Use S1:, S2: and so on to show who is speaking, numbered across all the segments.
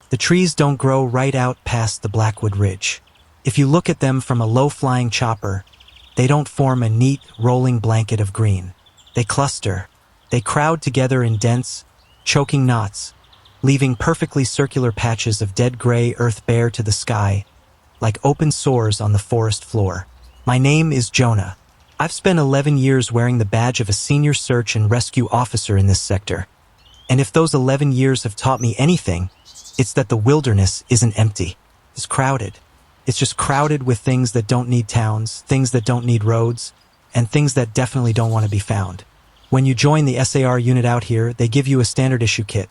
S1: The trees don't grow right out past the Blackwood Ridge. If you look at them from a low-flying chopper, they don't form a neat, rolling blanket of green. They cluster. They crowd together in dense, choking knots, leaving perfectly circular patches of dead gray earth bare to the sky, like open sores on the forest floor. My name is Jonah. I've spent 11 years wearing the badge of a senior search and rescue officer in this sector. And if those 11 years have taught me anything, it's that the wilderness isn't empty. It's crowded. It's just crowded with things that don't need towns, things that don't need roads, and things that definitely don't want to be found. When you join the SAR unit out here, they give you a standard issue kit.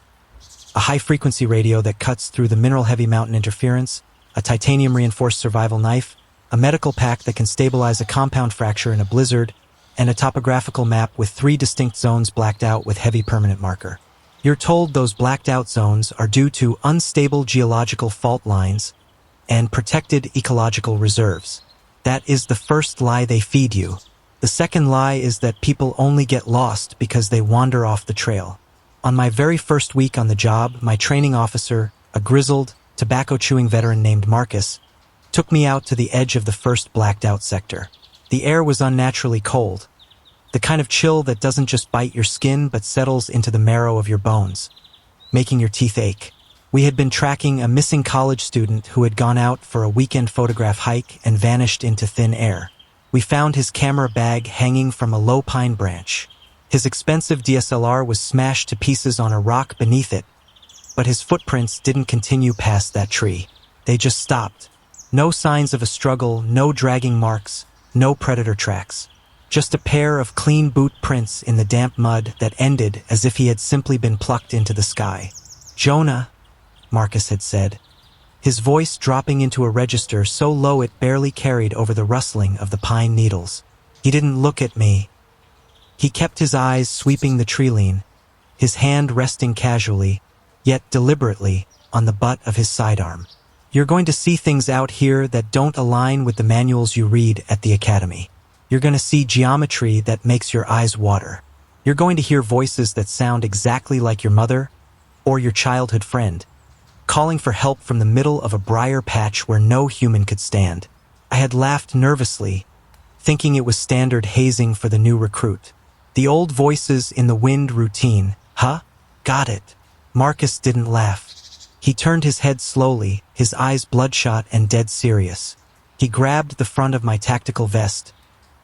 S1: A high-frequency radio that cuts through the mineral-heavy mountain interference, a titanium-reinforced survival knife, a medical pack that can stabilize a compound fracture in a blizzard, and a topographical map with 3 distinct zones blacked out with heavy permanent marker. You're told those blacked-out zones are due to unstable geological fault lines and protected ecological reserves. That is the first lie they feed you. The second lie is that people only get lost because they wander off the trail. On my very first week on the job, my training officer, a grizzled, tobacco-chewing veteran named Marcus, took me out to the edge of the first blacked-out sector. The air was unnaturally cold, the kind of chill that doesn't just bite your skin but settles into the marrow of your bones, making your teeth ache. We had been tracking a missing college student who had gone out for a weekend photograph hike and vanished into thin air. We found his camera bag hanging from a low pine branch. His expensive DSLR was smashed to pieces on a rock beneath it, but his footprints didn't continue past that tree. They just stopped. No signs of a struggle, no dragging marks, no predator tracks. Just a pair of clean boot prints in the damp mud that ended as if he had simply been plucked into the sky. "Jonah," Marcus had said, his voice dropping into a register so low it barely carried over the rustling of the pine needles. He didn't look at me. He kept his eyes sweeping the tree-line, his hand resting casually, yet deliberately, on the butt of his sidearm. You're going to see things out here that don't align with the manuals you read at the academy. You're going to see geometry that makes your eyes water. You're going to hear voices that sound exactly like your mother or your childhood friend, calling for help from the middle of a briar patch where no human could stand. I had laughed nervously, thinking it was standard hazing for the new recruit. The old voices in the wind routine. Huh? Got it. Marcus didn't laugh. He turned his head slowly, his eyes bloodshot and dead serious. He grabbed the front of my tactical vest,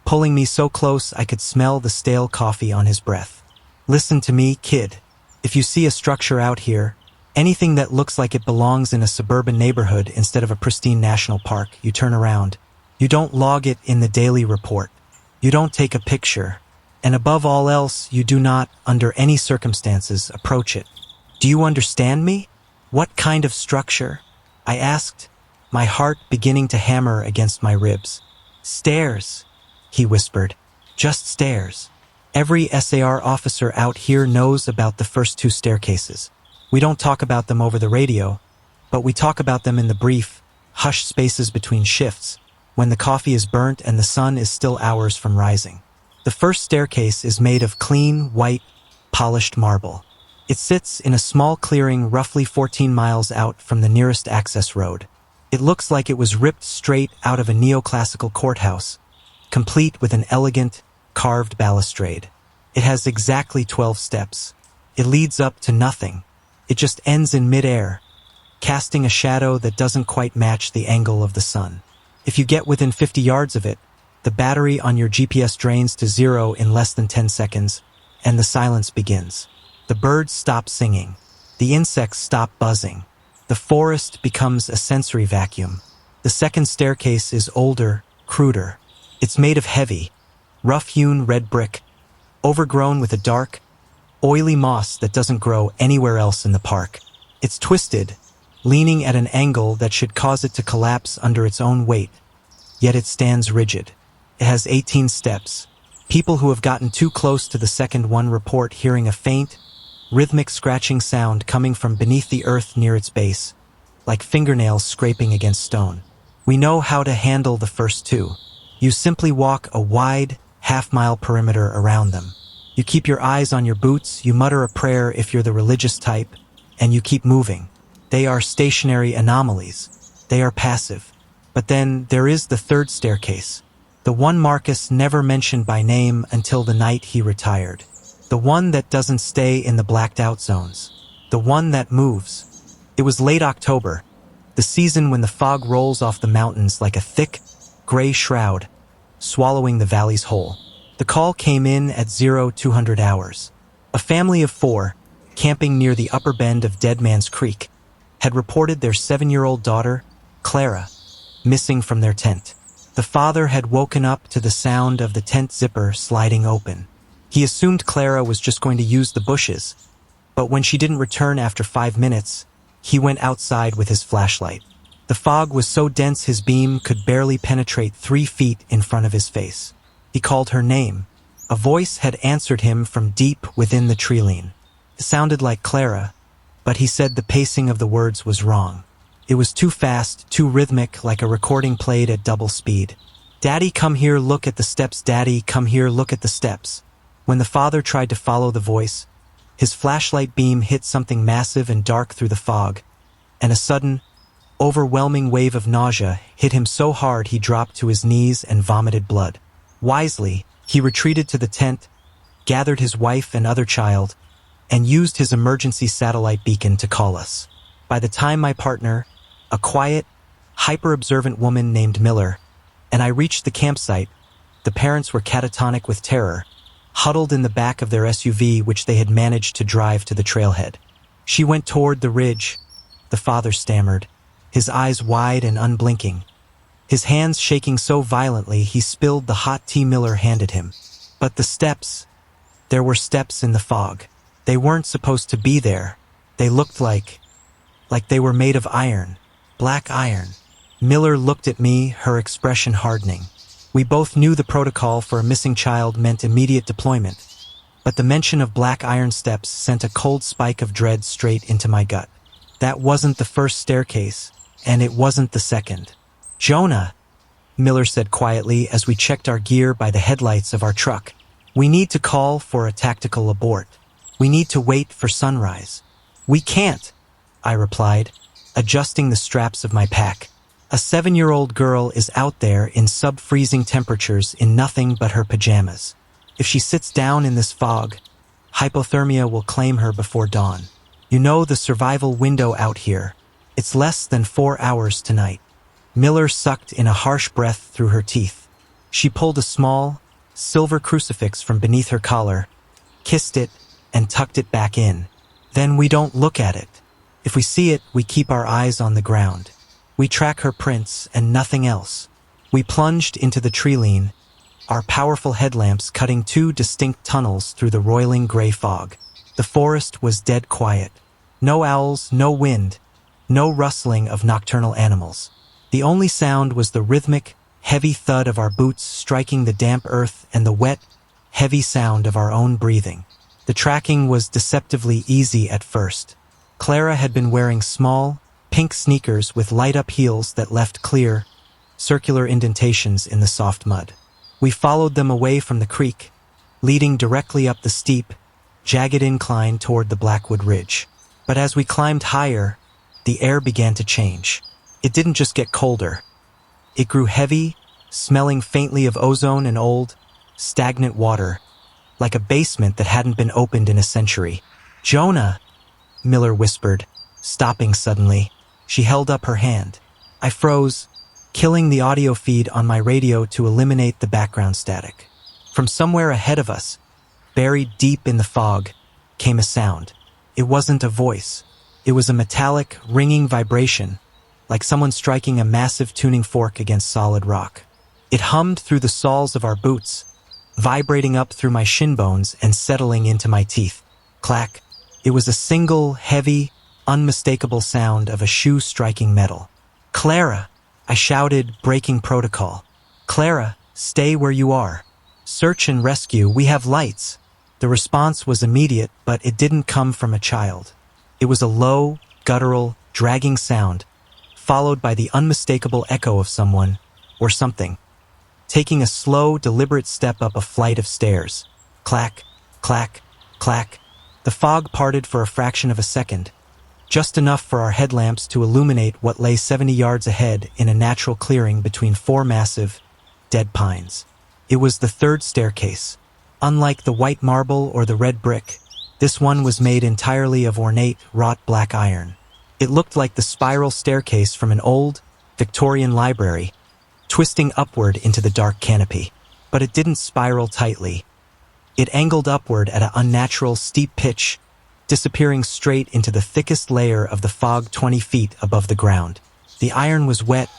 S1: pulling me so close I could smell the stale coffee on his breath. "Listen to me, kid. If you see a structure out here, anything that looks like it belongs in a suburban neighborhood instead of a pristine national park, you turn around. You don't log it in the daily report. You don't take a picture. And above all else, you do not, under any circumstances, approach it. Do you understand me?" "What kind of structure?" I asked, my heart beginning to hammer against my ribs. "Stairs," he whispered. "Just stairs. Every SAR officer out here knows about the first 2 staircases. We don't talk about them over the radio, but we talk about them in the brief, hushed spaces between shifts, when the coffee is burnt and the sun is still hours from rising. The first staircase is made of clean, white, polished marble. It sits in a small clearing roughly 14 miles out from the nearest access road. It looks like it was ripped straight out of a neoclassical courthouse, complete with an elegant, carved balustrade. It has exactly 12 steps. It leads up to nothing. It just ends in midair, casting a shadow that doesn't quite match the angle of the sun. If you get within 50 yards of it, the battery on your GPS drains to 0 in less than 10 seconds, and the silence begins. The birds stop singing. The insects stop buzzing. The forest becomes a sensory vacuum. The second staircase is older, cruder. It's made of heavy, rough-hewn red brick, overgrown with a dark, oily moss that doesn't grow anywhere else in the park. It's twisted, leaning at an angle that should cause it to collapse under its own weight, yet it stands rigid. It has 18 steps. People who have gotten too close to the second one report hearing a faint, rhythmic scratching sound coming from beneath the earth near its base, like fingernails scraping against stone. We know how to handle the first 2. You simply walk a wide, half-mile perimeter around them. You keep your eyes on your boots, you mutter a prayer if you're the religious type, and you keep moving. They are stationary anomalies. They are passive. But then there is the third staircase. The one Marcus never mentioned by name until the night he retired. The one that doesn't stay in the blacked out zones. The one that moves. It was late October, the season when the fog rolls off the mountains like a thick, gray shroud, swallowing the valley's whole. The call came in at 0200 hours. A family of 4, camping near the upper bend of Dead Man's Creek, had reported their 7-year-old daughter, Clara, missing from their tent. The father had woken up to the sound of the tent zipper sliding open. He assumed Clara was just going to use the bushes, but when she didn't return after 5 minutes, he went outside with his flashlight. The fog was so dense his beam could barely penetrate 3 feet in front of his face. He called her name. A voice had answered him from deep within the treeline. It sounded like Clara, but he said the pacing of the words was wrong. It was too fast, too rhythmic, like a recording played at double speed. "Daddy, come here, look at the steps. Daddy, come here, look at the steps." When the father tried to follow the voice, his flashlight beam hit something massive and dark through the fog, and a sudden, overwhelming wave of nausea hit him so hard he dropped to his knees and vomited blood. Wisely, he retreated to the tent, gathered his wife and other child, and used his emergency satellite beacon to call us. By the time my partner, a quiet, hyper-observant woman named Miller, and I reached the campsite, the parents were catatonic with terror, huddled in the back of their SUV which they had managed to drive to the trailhead. "She went toward the ridge," the father stammered, his eyes wide and unblinking. His hands shaking so violently he spilled the hot tea Miller handed him. But the steps, there were steps in the fog. They weren't supposed to be there. They looked like they were made of iron, black iron. Miller looked at me, her expression hardening. We both knew the protocol for a missing child meant immediate deployment, but the mention of black iron steps sent a cold spike of dread straight into my gut. That wasn't the first staircase, and it wasn't the second. "Jonah," Miller said quietly as we checked our gear by the headlights of our truck. "We need to call for a tactical abort. We need to wait for sunrise." "We can't," I replied, adjusting the straps of my pack. "A 7-year-old girl is out there in sub-freezing temperatures in nothing but her pajamas. If she sits down in this fog, hypothermia will claim her before dawn. You know the survival window out here. It's less than 4 hours tonight." Miller sucked in a harsh breath through her teeth. She pulled a small, silver crucifix from beneath her collar, kissed it, and tucked it back in. "Then we don't look at it. If we see it, we keep our eyes on the ground. We track her prints and nothing else." We plunged into the treeline, our powerful headlamps cutting 2 distinct tunnels through the roiling gray fog. The forest was dead quiet. No owls, no wind, no rustling of nocturnal animals. The only sound was the rhythmic, heavy thud of our boots striking the damp earth and the wet, heavy sound of our own breathing. The tracking was deceptively easy at first. Clara had been wearing small, pink sneakers with light-up heels that left clear, circular indentations in the soft mud. We followed them away from the creek, leading directly up the steep, jagged incline toward the Blackwood Ridge. But as we climbed higher, the air began to change. It didn't just get colder. It grew heavy, smelling faintly of ozone and old, stagnant water, like a basement that hadn't been opened in a century. "Jonah," Miller whispered, stopping suddenly. She held up her hand. I froze, killing the audio feed on my radio to eliminate the background static. From somewhere ahead of us, buried deep in the fog, came a sound. It wasn't a voice. It was a metallic, ringing vibration, like someone striking a massive tuning fork against solid rock. It hummed through the soles of our boots, vibrating up through my shin bones and settling into my teeth. Clack. It was a single, heavy, unmistakable sound of a shoe striking metal. "Clara!" I shouted, breaking protocol. "Clara, stay where you are. Search and rescue, we have lights." The response was immediate, but it didn't come from a child. It was a low, guttural, dragging sound, followed by the unmistakable echo of someone, or something, taking a slow, deliberate step up a flight of stairs. Clack, clack, clack. The fog parted for a fraction of a second, just enough for our headlamps to illuminate what lay 70 yards ahead in a natural clearing between four massive, dead pines. It was the third staircase. Unlike the white marble or the red brick, this one was made entirely of ornate, wrought black iron. It looked like the spiral staircase from an old, Victorian library, twisting upward into the dark canopy. But it didn't spiral tightly. It angled upward at an unnatural, steep pitch, disappearing straight into the thickest layer of the fog 20 feet above the ground. The iron was wet,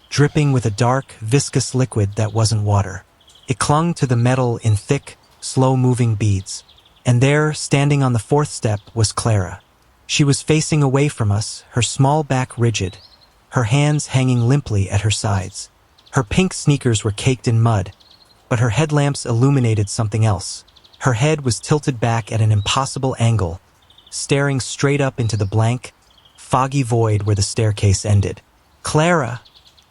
S1: dripping with a dark, viscous liquid that wasn't water. It clung to the metal in thick, slow-moving beads. And there, standing on the fourth step, was Clara. She was facing away from us, her small back rigid, her hands hanging limply at her sides. Her pink sneakers were caked in mud, but her headlamps illuminated something else. Her head was tilted back at an impossible angle, staring straight up into the blank, foggy void where the staircase ended. "Clara,"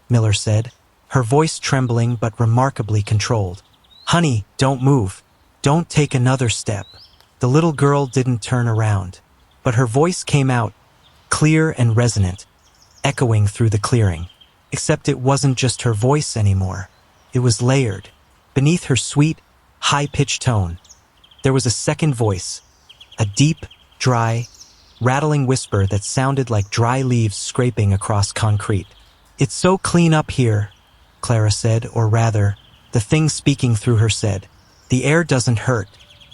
S1: Miller said, her voice trembling but remarkably controlled. "Honey, don't move. Don't take another step." The little girl didn't turn around, but her voice came out, clear and resonant, echoing through the clearing. Except it wasn't just her voice anymore. It was layered. Beneath her sweet, high-pitched tone, there was a second voice, a deep, dry, rattling whisper that sounded like dry leaves scraping across concrete. "It's so clean up here," Clara said, or rather, the thing speaking through her said. "The air doesn't hurt.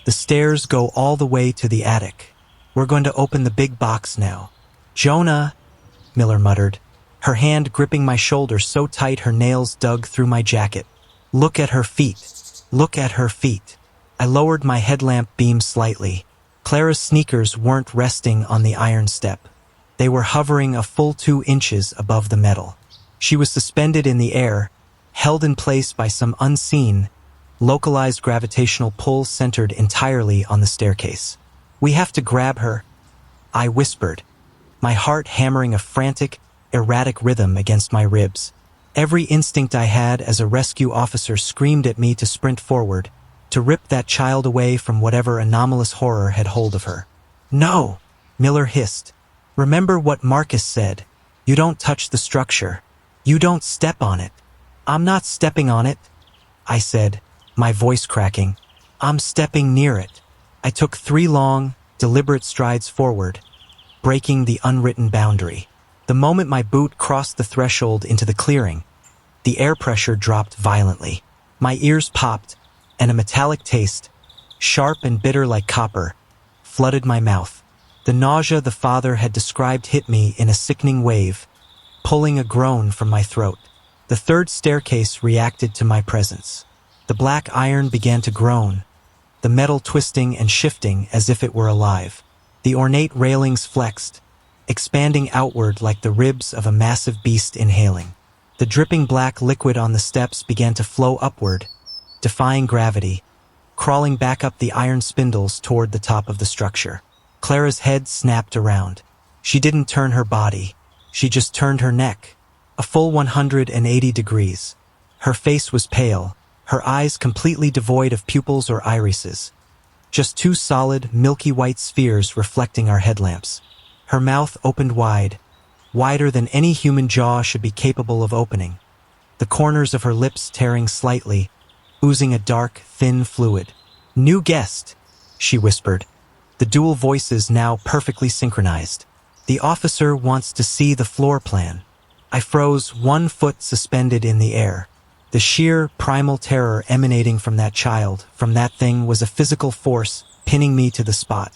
S1: The stairs go all the way to the attic. We're going to open the big box now." "Jonah," Miller muttered, her hand gripping my shoulder so tight her nails dug through my jacket. "Look at her feet. Look at her feet." I lowered my headlamp beam slightly. Clara's sneakers weren't resting on the iron step. They were hovering a full 2 inches above the metal. She was suspended in the air, held in place by some unseen, localized gravitational pull centered entirely on the staircase. "We have to grab her," I whispered, my heart hammering a frantic, erratic rhythm against my ribs. Every instinct I had as a rescue officer screamed at me to sprint forward, to rip that child away from whatever anomalous horror had hold of her. "No," Miller hissed. "Remember what Marcus said. You don't touch the structure. You don't step on it." "I'm not stepping on it," I said, my voice cracking. "I'm stepping near it." I took 3 long, deliberate strides forward, breaking the unwritten boundary. The moment my boot crossed the threshold into the clearing, the air pressure dropped violently. My ears popped, and a metallic taste, sharp and bitter like copper, flooded my mouth. The nausea the father had described hit me in a sickening wave, pulling a groan from my throat. The third staircase reacted to my presence. The black iron began to groan, the metal twisting and shifting as if it were alive. The ornate railings flexed, expanding outward like the ribs of a massive beast inhaling. The dripping black liquid on the steps began to flow upward, defying gravity, crawling back up the iron spindles toward the top of the structure. Clara's head snapped around. She didn't turn her body. She just turned her neck, a full 180 degrees. Her face was pale, her eyes completely devoid of pupils or irises. Just 2 solid, milky white spheres reflecting our headlamps. Her mouth opened wide, wider than any human jaw should be capable of opening. The corners of her lips tearing slightly, oozing a dark, thin fluid. "New guest," she whispered, the dual voices now perfectly synchronized. "The officer wants to see the floor plan." I froze, 1 foot suspended in the air. The sheer, primal terror emanating from that child, from that thing, was a physical force pinning me to the spot.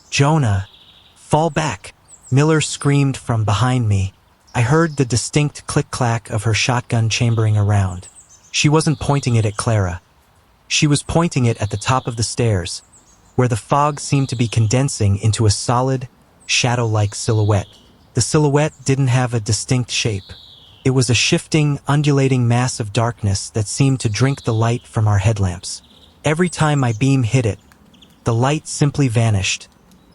S1: "Jonah, fall back," Miller screamed from behind me. I heard the distinct click-clack of her shotgun chambering around. She wasn't pointing it at Clara. She was pointing it at the top of the stairs, where the fog seemed to be condensing into a solid, shadow-like silhouette. The silhouette didn't have a distinct shape. It was a shifting, undulating mass of darkness that seemed to drink the light from our headlamps. Every time my beam hit it, the light simply vanished,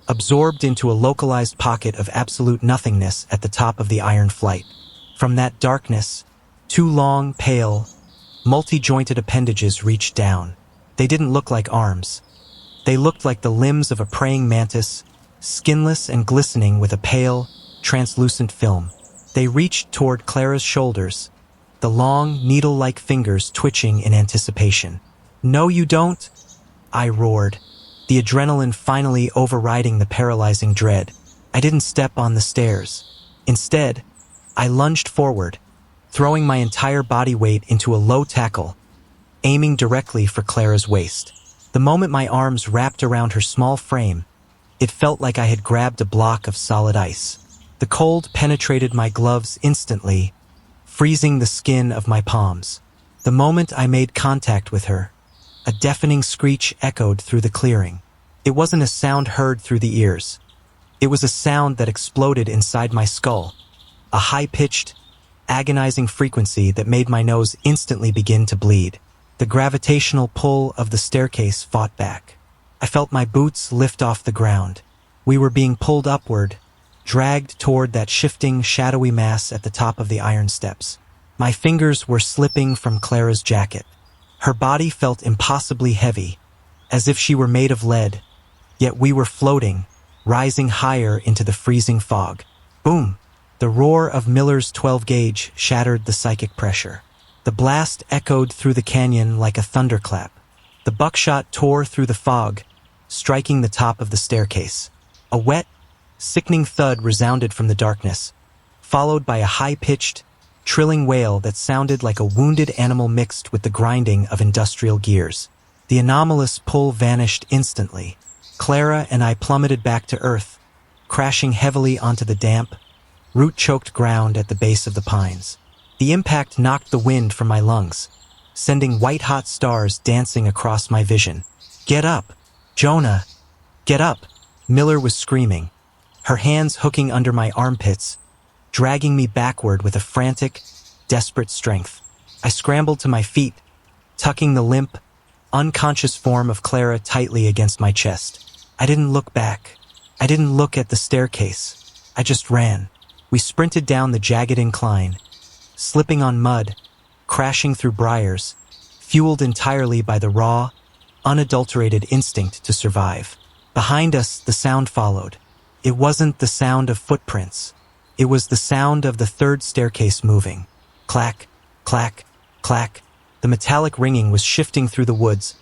S1: absorbed into a localized pocket of absolute nothingness at the top of the iron flight. From that darkness, 2 long, pale, multi-jointed appendages reached down. They didn't look like arms. They looked like the limbs of a praying mantis, skinless and glistening with a pale, translucent film. They reached toward Clara's shoulders, the long, needle-like fingers twitching in anticipation. "No, you don't," I roared, the adrenaline finally overriding the paralyzing dread. I didn't step on the stairs. Instead, I lunged forward, throwing my entire body weight into a low tackle, aiming directly for Clara's waist. The moment my arms wrapped around her small frame, it felt like I had grabbed a block of solid ice. The cold penetrated my gloves instantly, freezing the skin of my palms. The moment I made contact with her, a deafening screech echoed through the clearing. It wasn't a sound heard through the ears. It was a sound that exploded inside my skull, a high-pitched, agonizing frequency that made my nose instantly begin to bleed. The gravitational pull of the staircase fought back. I felt my boots lift off the ground. We were being pulled upward, dragged toward that shifting, shadowy mass at the top of the iron steps. My fingers were slipping from Clara's jacket. Her body felt impossibly heavy, as if she were made of lead, yet we were floating, rising higher into the freezing fog. Boom! The roar of Miller's 12-gauge shattered the psychic pressure. The blast echoed through the canyon like a thunderclap. The buckshot tore through the fog, striking the top of the staircase. A wet, sickening thud resounded from the darkness, followed by a high-pitched, trilling wail that sounded like a wounded animal mixed with the grinding of industrial gears. The anomalous pull vanished instantly. Clara and I plummeted back to earth, crashing heavily onto the damp, root-choked ground at the base of the pines. The impact knocked the wind from my lungs, sending white-hot stars dancing across my vision. "Get up! Jonah! Get up!" Miller was screaming, her hands hooking under my armpits, dragging me backward with a frantic, desperate strength. I scrambled to my feet, tucking the limp, unconscious form of Clara tightly against my chest. I didn't look back. I didn't look at the staircase. I just ran. We sprinted down the jagged incline, slipping on mud, crashing through briars, fueled entirely by the raw, unadulterated instinct to survive. Behind us, the sound followed. It wasn't the sound of footprints. It was the sound of the third staircase moving. Clack, clack, clack. The metallic ringing was shifting through the woods,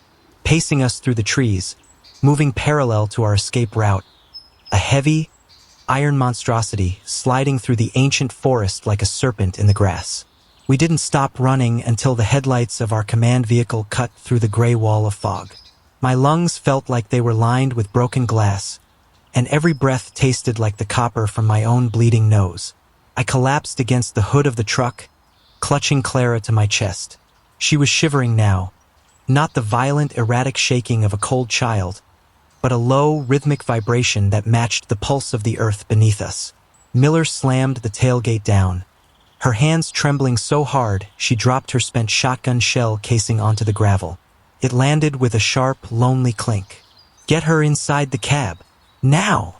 S1: pacing us through the trees, moving parallel to our escape route. A heavy, iron monstrosity sliding through the ancient forest like a serpent in the grass. We didn't stop running until the headlights of our command vehicle cut through the gray wall of fog. My lungs felt like they were lined with broken glass, and every breath tasted like the copper from my own bleeding nose. I collapsed against the hood of the truck, clutching Clara to my chest. She was shivering now, not the violent, erratic shaking of a cold child, but a low, rhythmic vibration that matched the pulse of the earth beneath us. Miller slammed the tailgate down, her hands trembling so hard she dropped her spent shotgun shell casing onto the gravel. It landed with a sharp, lonely clink. "Get her inside the cab. Now!"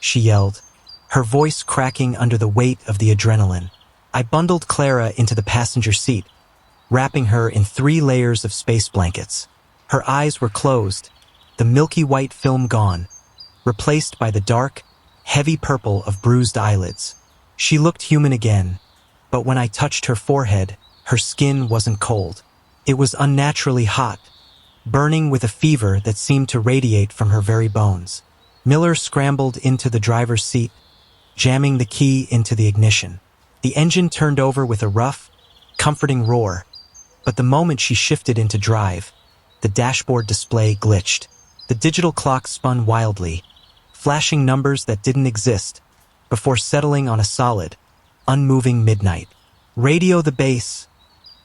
S1: she yelled, her voice cracking under the weight of the adrenaline. I bundled Clara into the passenger seat, wrapping her in 3 layers of space blankets. Her eyes were closed, the milky white film gone, replaced by the dark, heavy purple of bruised eyelids. She looked human again, but when I touched her forehead, her skin wasn't cold. It was unnaturally hot, burning with a fever that seemed to radiate from her very bones. Miller scrambled into the driver's seat, jamming the key into the ignition. The engine turned over with a rough, comforting roar, but the moment she shifted into drive, the dashboard display glitched. The digital clock spun wildly, flashing numbers that didn't exist, before settling on a solid, unmoving midnight. "Radio the base,"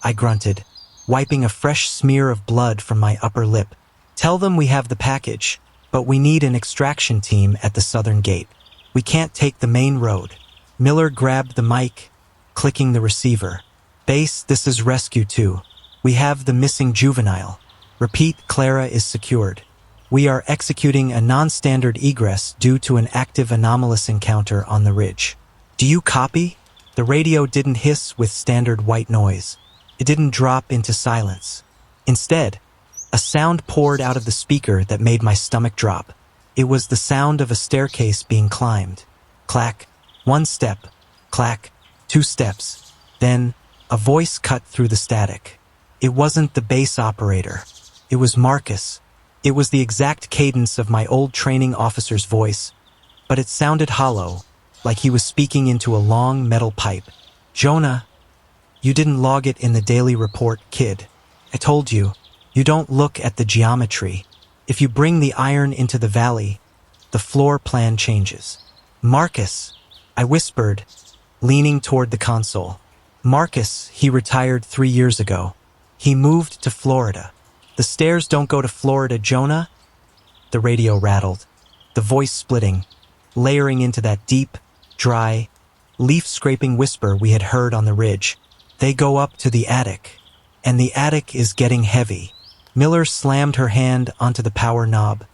S1: I grunted, wiping a fresh smear of blood from my upper lip. "Tell them we have the package, but we need an extraction team at the southern gate. We can't take the main road." Miller grabbed the mic, clicking the receiver. "Base, this is Rescue 2. We have the missing juvenile. Repeat, Clara is secured. We are executing a non-standard egress due to an active anomalous encounter on the ridge. Do you copy?" The radio didn't hiss with standard white noise. It didn't drop into silence. Instead, a sound poured out of the speaker that made my stomach drop. It was the sound of a staircase being climbed. Clack, 1 step, clack, 2 steps. Then, a voice cut through the static. It wasn't the base operator. It was Marcus. It was the exact cadence of my old training officer's voice, but it sounded hollow, like he was speaking into a long metal pipe. Jonah, you didn't log it in the daily report, kid. I told you, you don't look at the geometry. If you bring the iron into the valley, the floor plan changes. Marcus, I whispered, leaning toward the console. Marcus, he retired 3 years ago. He moved to Florida. The stairs don't go to Florida, Jonah? The radio rattled, the voice splitting, layering into that deep, dry, leaf-scraping whisper we had heard on the ridge. They go up to the attic, and the attic is getting heavy. Miller slammed her hand onto the power knob,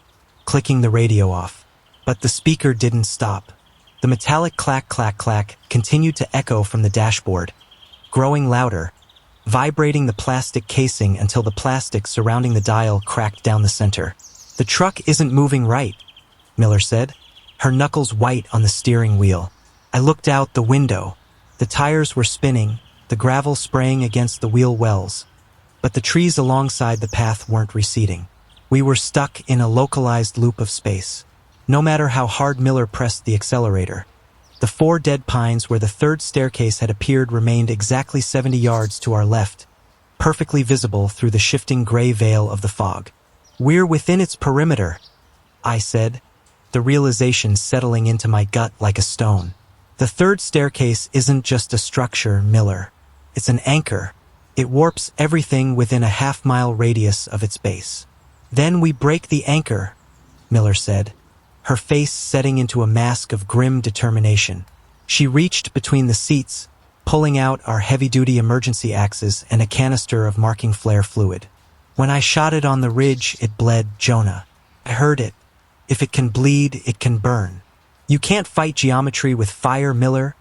S1: clicking the radio off. But the speaker didn't stop. The metallic clack, clack, clack continued to echo from the dashboard, growing louder, vibrating the plastic casing until the plastic surrounding the dial cracked down the center. The truck isn't moving right, Miller said, her knuckles white on the steering wheel. I looked out the window. The tires were spinning, the gravel spraying against the wheel wells, but the trees alongside the path weren't receding. We were stuck in a localized loop of space. No matter how hard Miller pressed the accelerator, the 4 dead pines where the 3rd staircase had appeared remained exactly 70 yards to our left, perfectly visible through the shifting gray veil of the fog. We're within its perimeter, I said, the realization settling into my gut like a stone. The 3rd staircase isn't just a structure, Miller. It's an anchor. It warps everything within a half-mile radius of its base. Then we break the anchor, Miller said, her face setting into a mask of grim determination. She reached between the seats, pulling out our heavy-duty emergency axes and a canister of marking flare fluid. When I shot it on the ridge, it bled, Jonah. I heard it. If it can bleed, it can burn. You can't fight geometry with fire, Miller,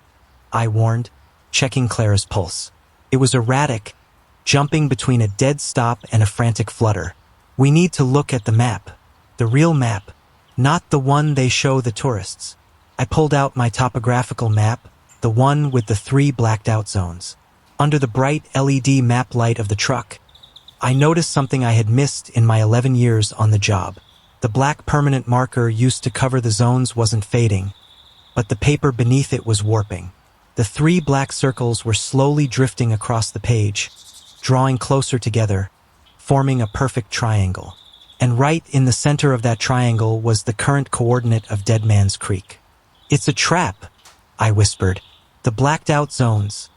S1: I warned, checking Clara's pulse. It was erratic, jumping between a dead stop and a frantic flutter. We need to look at the map, the real map, not the one they show the tourists. I pulled out my topographical map, the one with the 3 blacked out zones. Under the bright LED map light of the truck, I noticed something I had missed in my 11 years on the job. The black permanent marker used to cover the zones wasn't fading, but the paper beneath it was warping. The 3 black circles were slowly drifting across the page, drawing closer together, forming a perfect triangle. And right in the center of that triangle was the current coordinate of Dead Man's Creek. It's a trap, I whispered. The blacked out zones.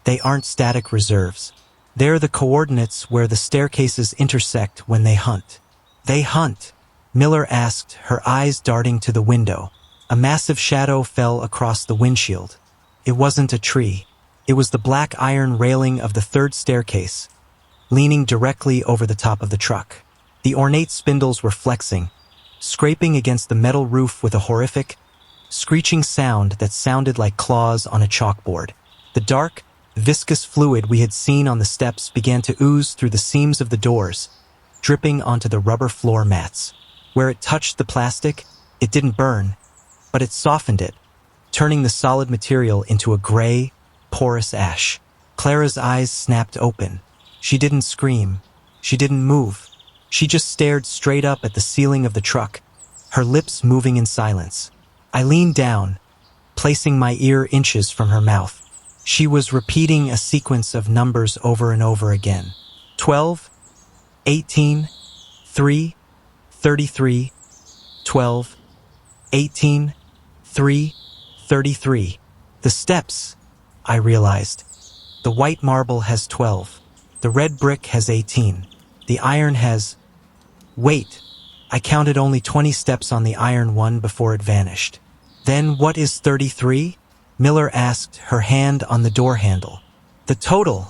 S1: They aren't static reserves. They're the coordinates where the staircases intersect when they hunt. They hunt, Miller asked, her eyes darting to the window. A massive shadow fell across the windshield. It wasn't a tree. It was the black iron railing of the 3rd staircase, leaning directly over the top of the truck. The ornate spindles were flexing, scraping against the metal roof with a horrific, screeching sound that sounded like claws on a chalkboard. The dark, viscous fluid we had seen on the steps began to ooze through the seams of the doors, dripping onto the rubber floor mats. Where it touched the plastic, it didn't burn, but it softened it, turning the solid material into a gray, porous ash. Clara's eyes snapped open. She didn't scream. She didn't move. She just stared straight up at the ceiling of the truck, her lips moving in silence. I leaned down, placing my ear inches from her mouth. She was repeating a sequence of numbers over and over again. 12, 18, 3, 33, 12, 18, 3, 33. The steps, I realized. The white marble has 12. The red brick has 18. The iron has... Wait, I counted only 20 steps on the iron one before it vanished. Then what is 33? Miller asked, her hand on the door handle. The total,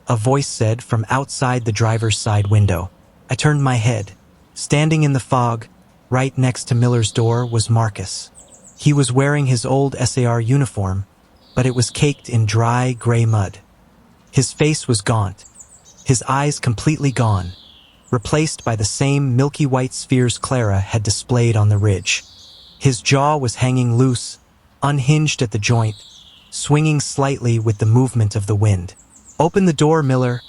S1: a voice said from outside the driver's side window. I turned my head. Standing in the fog, right next to Miller's door, was Marcus. He was wearing his old SAR uniform, but it was caked in dry, gray mud. His face was gaunt, his eyes completely gone, replaced by the same milky white spheres Clara had displayed on the ridge. His jaw was hanging loose, unhinged at the joint, swinging slightly with the movement of the wind. "Open the door, Miller."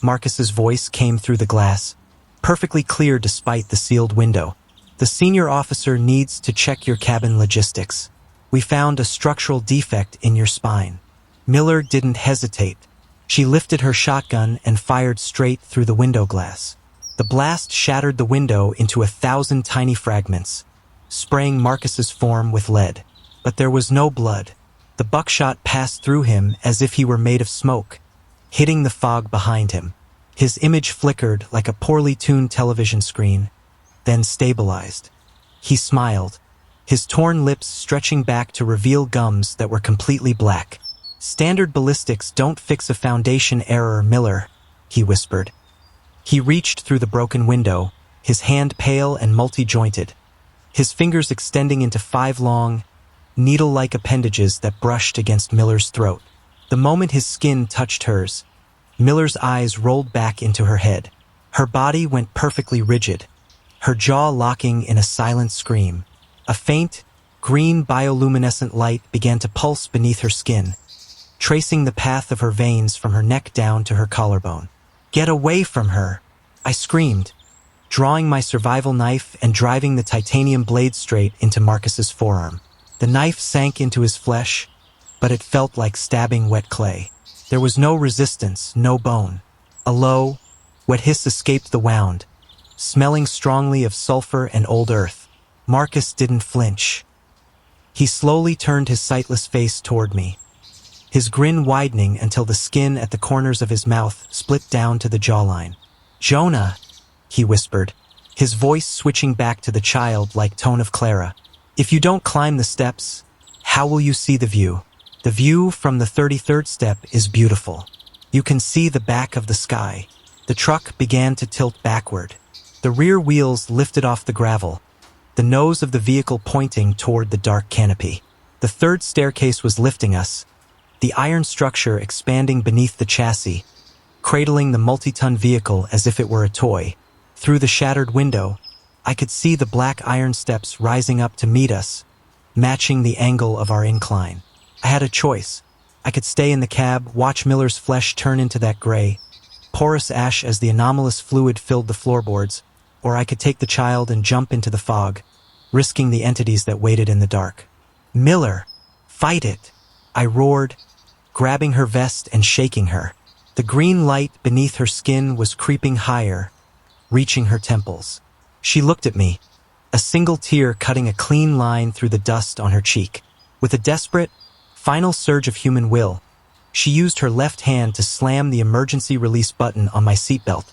S1: Marcus's voice came through the glass, perfectly clear despite the sealed window. "The senior officer needs to check your cabin logistics. We found a structural defect in your spine." Miller didn't hesitate. She lifted her shotgun and fired straight through the window glass. The blast shattered the window into 1,000 tiny fragments, spraying Marcus's form with lead. But there was no blood. The buckshot passed through him as if he were made of smoke, hitting the fog behind him. His image flickered like a poorly tuned television screen, then stabilized. He smiled, his torn lips stretching back to reveal gums that were completely black. "Standard ballistics don't fix a foundation error, Miller," he whispered. He reached through the broken window, his hand pale and multi-jointed, his fingers extending into 5 long, needle-like appendages that brushed against Miller's throat. The moment his skin touched hers, Miller's eyes rolled back into her head. Her body went perfectly rigid, her jaw locking in a silent scream. A faint, green bioluminescent light began to pulse beneath her skin, tracing the path of her veins from her neck down to her collarbone. "Get away from her!" I screamed, drawing my survival knife and driving the titanium blade straight into Marcus's forearm. The knife sank into his flesh, but it felt like stabbing wet clay. There was no resistance, no bone. A low, wet hiss escaped the wound, smelling strongly of sulfur and old earth. Marcus didn't flinch. He slowly turned his sightless face toward me, his grin widening until the skin at the corners of his mouth split down to the jawline. "Jonah," he whispered, his voice switching back to the childlike tone of Clara. "If you don't climb the steps, how will you see the view? The view from the 33rd step is beautiful. You can see the back of the sky." The truck began to tilt backward. The rear wheels lifted off the gravel, the nose of the vehicle pointing toward the dark canopy. The 3rd staircase was lifting us, the iron structure expanding beneath the chassis, cradling the multi-ton vehicle as if it were a toy. Through the shattered window, I could see the black iron steps rising up to meet us, matching the angle of our incline. I had a choice. I could stay in the cab, watch Miller's flesh turn into that gray, porous ash as the anomalous fluid filled the floorboards, or I could take the child and jump into the fog, risking the entities that waited in the dark. "Miller, fight it!" I roared, grabbing her vest and shaking her. The green light beneath her skin was creeping higher, reaching her temples. She looked at me, a single tear cutting a clean line through the dust on her cheek. With a desperate, final surge of human will, she used her left hand to slam the emergency release button on my seatbelt,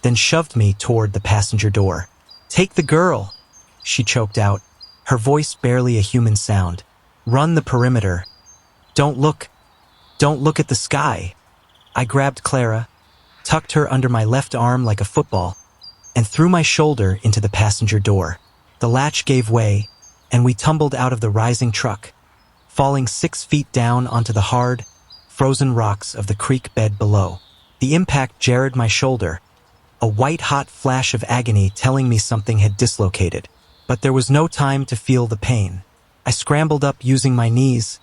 S1: then shoved me toward the passenger door. "Take the girl," she choked out, her voice barely a human sound. "Run the perimeter. Don't look at the sky." I grabbed Clara, tucked her under my left arm like a football, and threw my shoulder into the passenger door. The latch gave way, and we tumbled out of the rising truck, falling 6 feet down onto the hard, frozen rocks of the creek bed below. The impact jarred my shoulder, a white-hot flash of agony telling me something had dislocated. But there was no time to feel the pain. I scrambled up using my knees,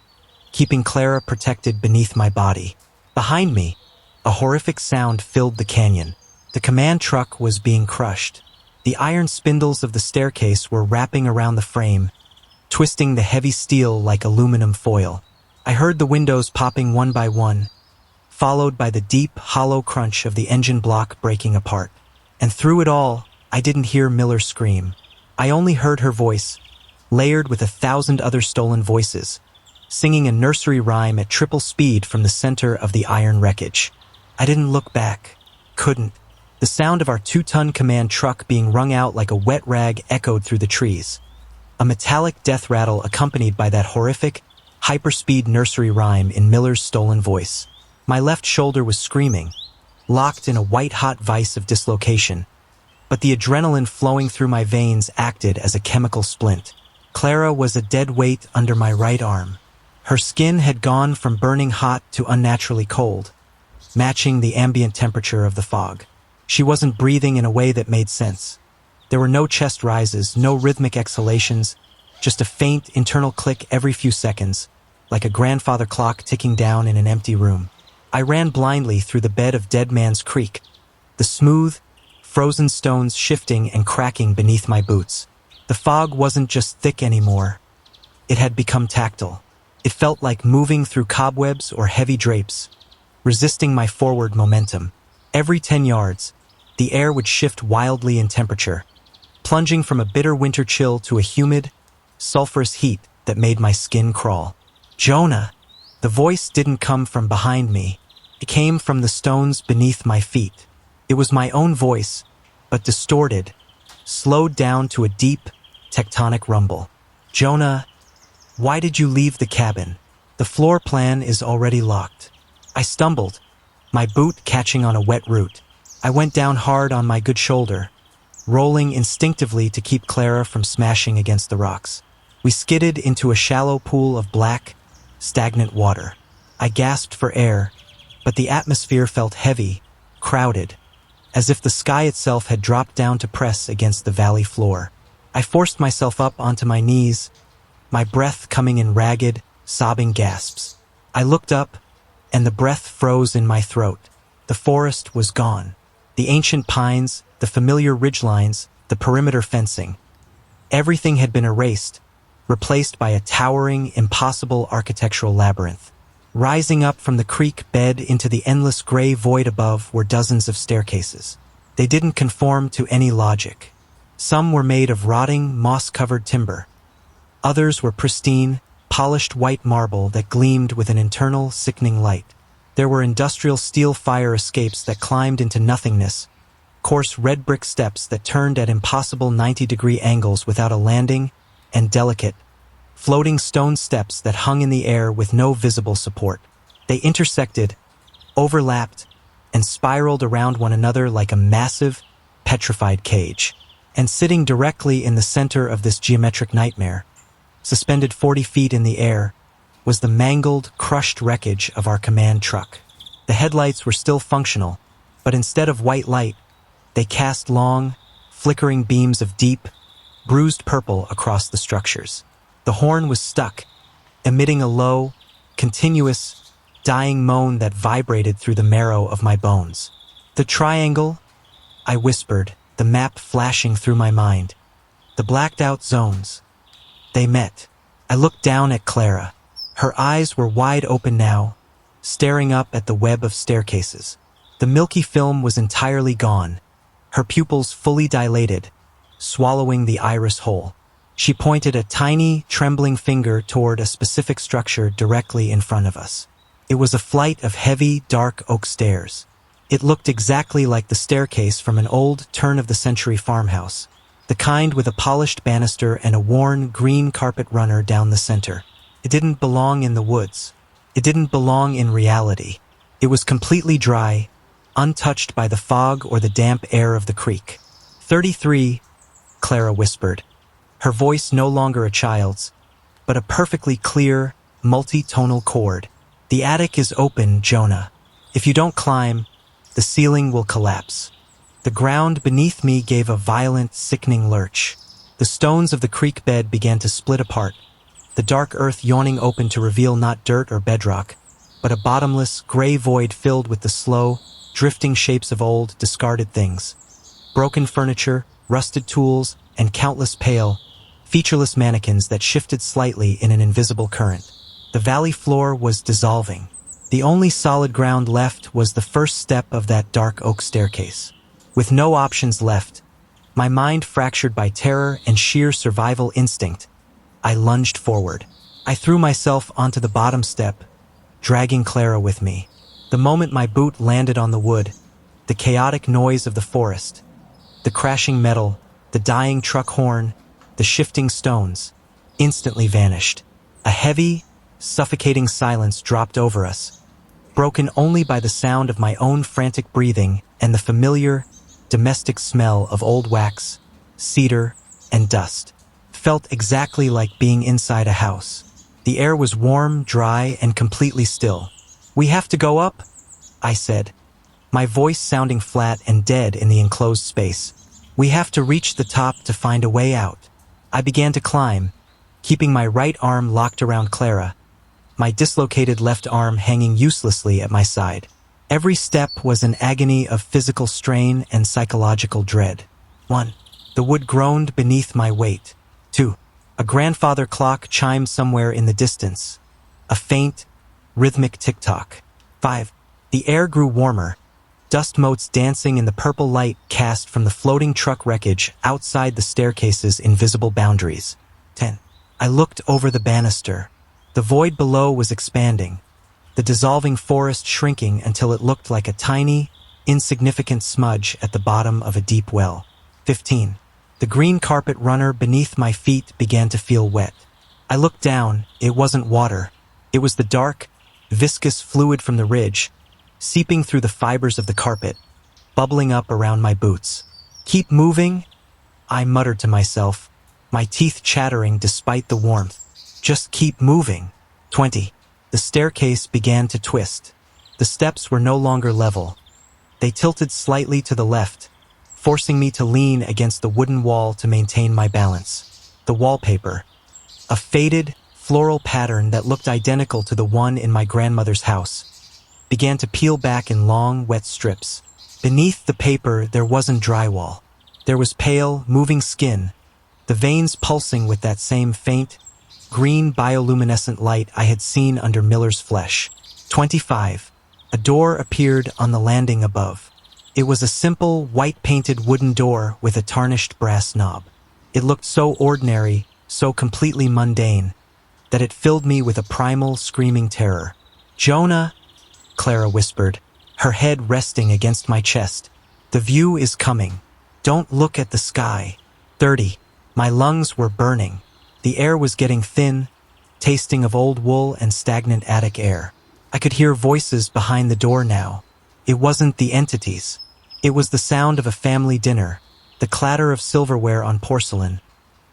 S1: keeping Clara protected beneath my body. Behind me, a horrific sound filled the canyon. The command truck was being crushed. The iron spindles of the staircase were wrapping around the frame, twisting the heavy steel like aluminum foil. I heard the windows popping one by one, followed by the deep, hollow crunch of the engine block breaking apart. And through it all, I didn't hear Miller scream. I only heard her voice, layered with 1,000 other stolen voices, singing a nursery rhyme at triple speed from the center of the iron wreckage. I didn't look back. Couldn't. The sound of our 2-ton command truck being wrung out like a wet rag echoed through the trees, a metallic death rattle accompanied by that horrific, hyperspeed nursery rhyme in Miller's stolen voice. My left shoulder was screaming, locked in a white-hot vice of dislocation, but the adrenaline flowing through my veins acted as a chemical splint. Clara was a dead weight under my right arm. Her skin had gone from burning hot to unnaturally cold, matching the ambient temperature of the fog. She wasn't breathing in a way that made sense. There were no chest rises, no rhythmic exhalations, just a faint internal click every few seconds, like a grandfather clock ticking down in an empty room. I ran blindly through the bed of Dead Man's Creek, the smooth, frozen stones shifting and cracking beneath my boots. The fog wasn't just thick anymore. It had become tactile. It felt like moving through cobwebs or heavy drapes, resisting my forward momentum. Every 10 yards, the air would shift wildly in temperature, plunging from a bitter winter chill to a humid, sulfurous heat that made my skin crawl. Jonah! The voice didn't come from behind me. It came from the stones beneath my feet. It was my own voice, but distorted, slowed down to a deep, tectonic rumble. Jonah, why did you leave the cabin? The floor plan is already locked. I stumbled, my boot catching on a wet root. I went down hard on my good shoulder, rolling instinctively to keep Clara from smashing against the rocks. We skidded into a shallow pool of black, stagnant water. I gasped for air, but the atmosphere felt heavy, crowded, as if the sky itself had dropped down to press against the valley floor. I forced myself up onto my knees, my breath coming in ragged, sobbing gasps. I looked up, and the breath froze in my throat. The forest was gone. The ancient pines, the familiar ridgelines, the perimeter fencing. Everything had been erased, replaced by a towering, impossible architectural labyrinth. Rising up from the creek bed into the endless gray void above were dozens of staircases. They didn't conform to any logic. Some were made of rotting, moss-covered timber. Others were pristine, polished white marble that gleamed with an internal, sickening light. There were industrial steel fire escapes that climbed into nothingness, coarse red brick steps that turned at impossible 90-degree angles without a landing, and delicate, floating stone steps that hung in the air with no visible support. They intersected, overlapped, and spiraled around one another like a massive, petrified cage. And sitting directly in the center of this geometric nightmare, suspended 40 feet in the air, was the mangled, crushed wreckage of our command truck. The headlights were still functional, but instead of white light, they cast long, flickering beams of deep, bruised purple across the structures. The horn was stuck, emitting a low, continuous, dying moan that vibrated through the marrow of my bones. The triangle, I whispered, the map flashing through my mind. The blacked-out zones. They met. I looked down at Clara. Her eyes were wide open now, staring up at the web of staircases. The milky film was entirely gone, her pupils fully dilated, swallowing the iris whole. She pointed a tiny, trembling finger toward a specific structure directly in front of us. It was a flight of heavy, dark oak stairs. It looked exactly like the staircase from an old, turn-of-the-century farmhouse, the kind with a polished banister and a worn, green carpet runner down the center. It didn't belong in the woods. It didn't belong in reality. It was completely dry, untouched by the fog or the damp air of the creek. 33, Clara whispered, her voice no longer a child's, but a perfectly clear, multi-tonal chord. The attic is open, Jonah. If you don't climb, the ceiling will collapse. The ground beneath me gave a violent, sickening lurch. The stones of the creek bed began to split apart, the dark earth yawning open to reveal not dirt or bedrock, but a bottomless, gray void filled with the slow, drifting shapes of old, discarded things. Broken furniture, rusted tools, and countless pale, featureless mannequins that shifted slightly in an invisible current. The valley floor was dissolving. The only solid ground left was the first step of that dark oak staircase. With no options left, my mind fractured by terror and sheer survival instinct, I lunged forward. I threw myself onto the bottom step, dragging Clara with me. The moment my boot landed on the wood, the chaotic noise of the forest, the crashing metal, the dying truck horn, the shifting stones, instantly vanished. A heavy, suffocating silence dropped over us, broken only by the sound of my own frantic breathing and the familiar, domestic smell of old wax, cedar, and dust. Felt exactly like being inside a house. The air was warm, dry, and completely still. "We have to go up," I said, my voice sounding flat and dead in the enclosed space. "We have to reach the top to find a way out." I began to climb, keeping my right arm locked around Clara, my dislocated left arm hanging uselessly at my side. Every step was an agony of physical strain and psychological dread. 1. The wood groaned beneath my weight. 2. A grandfather clock chimed somewhere in the distance, a faint, rhythmic tick-tock. 5. The air grew warmer, dust motes dancing in the purple light cast from the floating truck wreckage outside the staircase's invisible boundaries. 10. I looked over the banister. The void below was expanding, the dissolving forest shrinking until it looked like a tiny, insignificant smudge at the bottom of a deep well. 15. The green carpet runner beneath my feet began to feel wet. I looked down. It wasn't water. It was the dark, viscous fluid from the ridge, seeping through the fibers of the carpet, bubbling up around my boots. "Keep moving," I muttered to myself, my teeth chattering despite the warmth. "Just keep moving." 20. The staircase began to twist. The steps were no longer level. They tilted slightly to the left, forcing me to lean against the wooden wall to maintain my balance. The wallpaper, a faded, floral pattern that looked identical to the one in my grandmother's house, began to peel back in long, wet strips. Beneath the paper, there wasn't drywall. There was pale, moving skin, the veins pulsing with that same faint, green bioluminescent light I had seen under Miller's flesh. 25. A door appeared on the landing above. It was a simple, white-painted wooden door with a tarnished brass knob. It looked so ordinary, so completely mundane, that it filled me with a primal, screaming terror. "Jonah," Clara whispered, her head resting against my chest. "The view is coming. Don't look at the sky." 30. My lungs were burning. The air was getting thin, tasting of old wool and stagnant attic air. I could hear voices behind the door now. It wasn't the entities. It was the sound of a family dinner, the clatter of silverware on porcelain,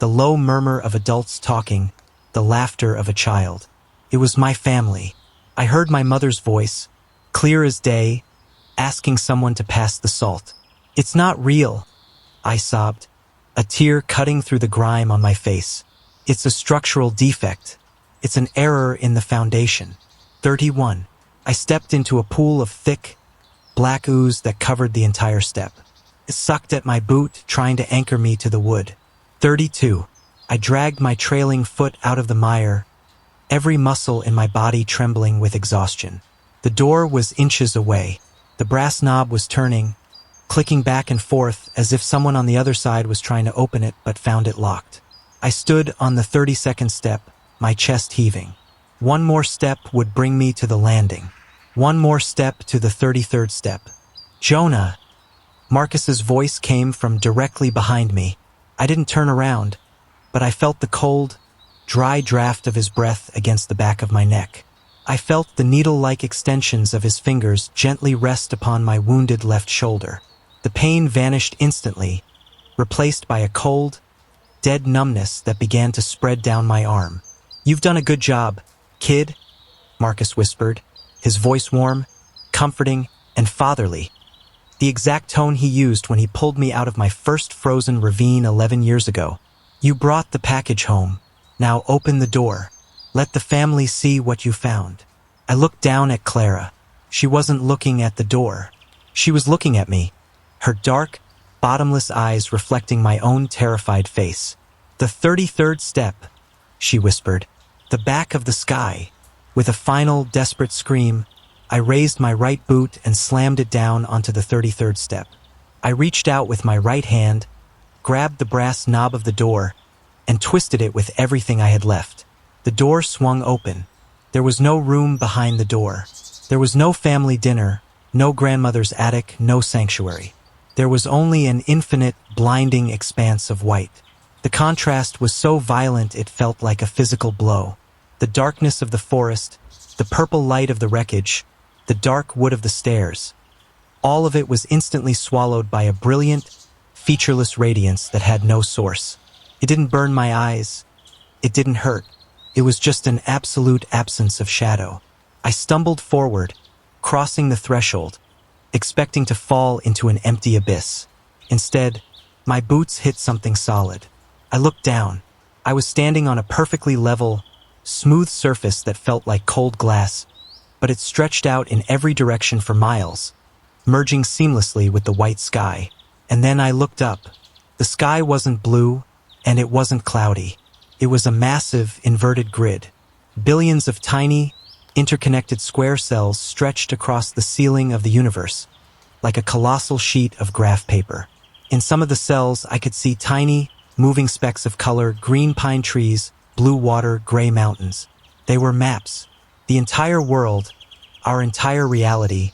S1: the low murmur of adults talking, the laughter of a child. It was my family. I heard my mother's voice, clear as day, asking someone to pass the salt. "It's not real," I sobbed, a tear cutting through the grime on my face. "It's a structural defect. It's an error in the foundation." 31. I stepped into a pool of thick, black ooze that covered the entire step. It sucked at my boot, trying to anchor me to the wood. 32. I dragged my trailing foot out of the mire, every muscle in my body trembling with exhaustion. The door was inches away. The brass knob was turning, clicking back and forth as if someone on the other side was trying to open it but found it locked. I stood on the 32nd step, my chest heaving. One more step would bring me to the landing. One more step to the 33rd step. "Jonah!" Marcus's voice came from directly behind me. I didn't turn around, but I felt the cold, dry draft of his breath against the back of my neck. I felt the needle-like extensions of his fingers gently rest upon my wounded left shoulder. The pain vanished instantly, replaced by a cold, dead numbness that began to spread down my arm. "You've done a good job, kid," Marcus whispered, his voice warm, comforting, and fatherly, the exact tone he used when he pulled me out of my first frozen ravine 11 years ago. "You brought the package home. Now open the door. Let the family see what you found." I looked down at Clara. She wasn't looking at the door. She was looking at me, her dark, bottomless eyes reflecting my own terrified face. "The 33rd step," she whispered. "The back of the sky." With a final, desperate scream, I raised my right boot and slammed it down onto the 33rd step. I reached out with my right hand, grabbed the brass knob of the door, and twisted it with everything I had left. The door swung open. There was no room behind the door. There was no family dinner, no grandmother's attic, no sanctuary. There was only an infinite, blinding expanse of white. The contrast was so violent it felt like a physical blow. The darkness of the forest, the purple light of the wreckage, the dark wood of the stairs. All of it was instantly swallowed by a brilliant, featureless radiance that had no source. It didn't burn my eyes. It didn't hurt. It was just an absolute absence of shadow. I stumbled forward, crossing the threshold, expecting to fall into an empty abyss. Instead, my boots hit something solid. I looked down. I was standing on a perfectly level, smooth surface that felt like cold glass, but it stretched out in every direction for miles, merging seamlessly with the white sky. And then I looked up. The sky wasn't blue, and it wasn't cloudy. It was a massive, inverted grid. Billions of tiny, interconnected square cells stretched across the ceiling of the universe, like a colossal sheet of graph paper. In some of the cells, I could see tiny, moving specks of color, green pine trees, blue water, gray mountains. They were maps. The entire world, our entire reality,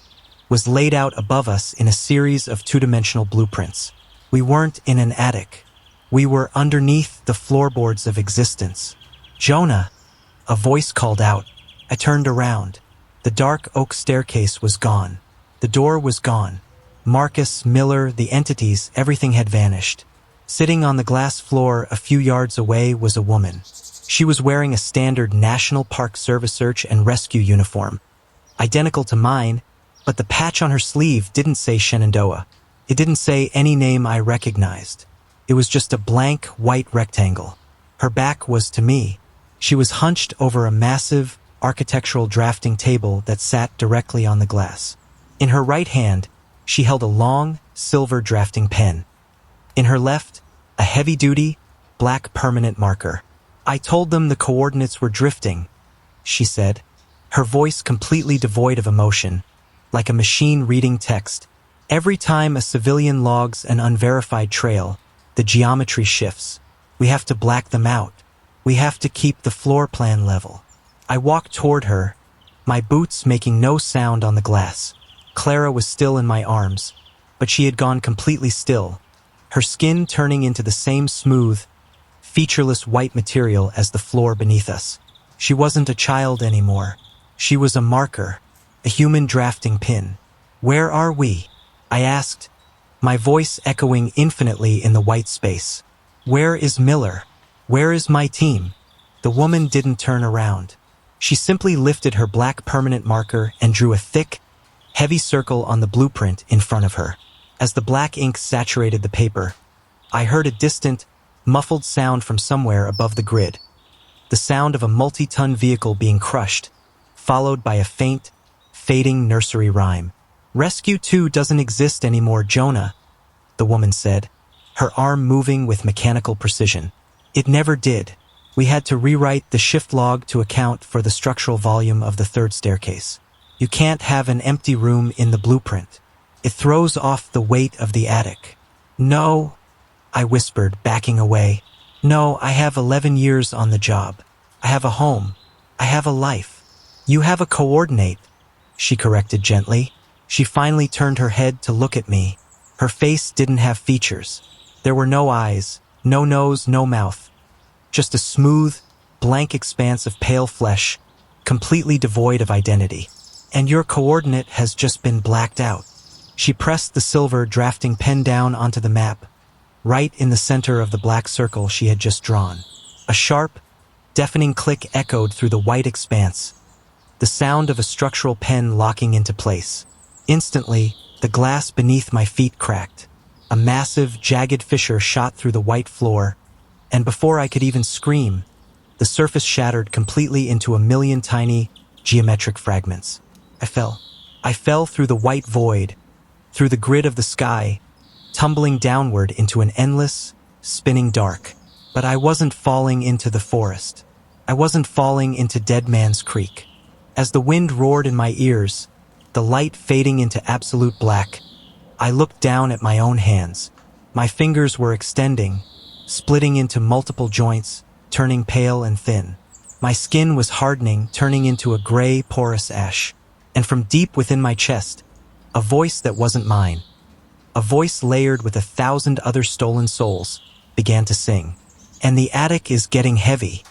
S1: was laid out above us in a series of two-dimensional blueprints. We weren't in an attic. We were underneath the floorboards of existence. "Jonah!" A voice called out. I turned around. The dark oak staircase was gone. The door was gone. Marcus, Miller, the entities, everything had vanished. Sitting on the glass floor a few yards away was a woman. She was wearing a standard National Park Service search and rescue uniform, identical to mine, but the patch on her sleeve didn't say Shenandoah. It didn't say any name I recognized. It was just a blank white rectangle. Her back was to me. She was hunched over a massive, architectural drafting table that sat directly on the glass. In her right hand, she held a long, silver drafting pen. In her left, a heavy-duty, black permanent marker. "I told them the coordinates were drifting," she said, her voice completely devoid of emotion, like a machine reading text. "Every time a civilian logs an unverified trail, the geometry shifts. We have to black them out. We have to keep the floor plan level." I walked toward her, my boots making no sound on the glass. Clara was still in my arms, but she had gone completely still, her skin turning into the same smooth, featureless white material as the floor beneath us. She wasn't a child anymore. She was a marker, a human drafting pin. "Where are we?" I asked, my voice echoing infinitely in the white space. "Where is Miller? Where is my team?" The woman didn't turn around. She simply lifted her black permanent marker and drew a thick, heavy circle on the blueprint in front of her. As the black ink saturated the paper, I heard a distant, muffled sound from somewhere above the grid. The sound of a multi-ton vehicle being crushed, followed by a faint, fading nursery rhyme. "Rescue 2 doesn't exist anymore, Jonah," the woman said, her arm moving with mechanical precision. "It never did. We had to rewrite the shift log to account for the structural volume of the third staircase. You can't have an empty room in the blueprint. It throws off the weight of the attic." "No," I whispered, backing away. "No, I have 11 years on the job. I have a home. I have a life." "You have a coordinate," she corrected gently. She finally turned her head to look at me. Her face didn't have features. There were no eyes, no nose, no mouth. Just a smooth, blank expanse of pale flesh, completely devoid of identity. "And your coordinate has just been blacked out." She pressed the silver drafting pen down onto the map, right in the center of the black circle she had just drawn. A sharp, deafening click echoed through the white expanse, the sound of a structural pen locking into place. Instantly, the glass beneath my feet cracked. A massive, jagged fissure shot through the white floor, and before I could even scream, the surface shattered completely into a million tiny, geometric fragments. I fell. I fell through the white void, through the grid of the sky, tumbling downward into an endless, spinning dark. But I wasn't falling into the forest. I wasn't falling into Dead Man's Creek. As the wind roared in my ears, the light fading into absolute black, I looked down at my own hands. My fingers were extending, splitting into multiple joints, turning pale and thin. My skin was hardening, turning into a gray, porous ash. And from deep within my chest, a voice that wasn't mine, a voice layered with 1,000 other stolen souls, began to sing. "And the attic is getting heavy.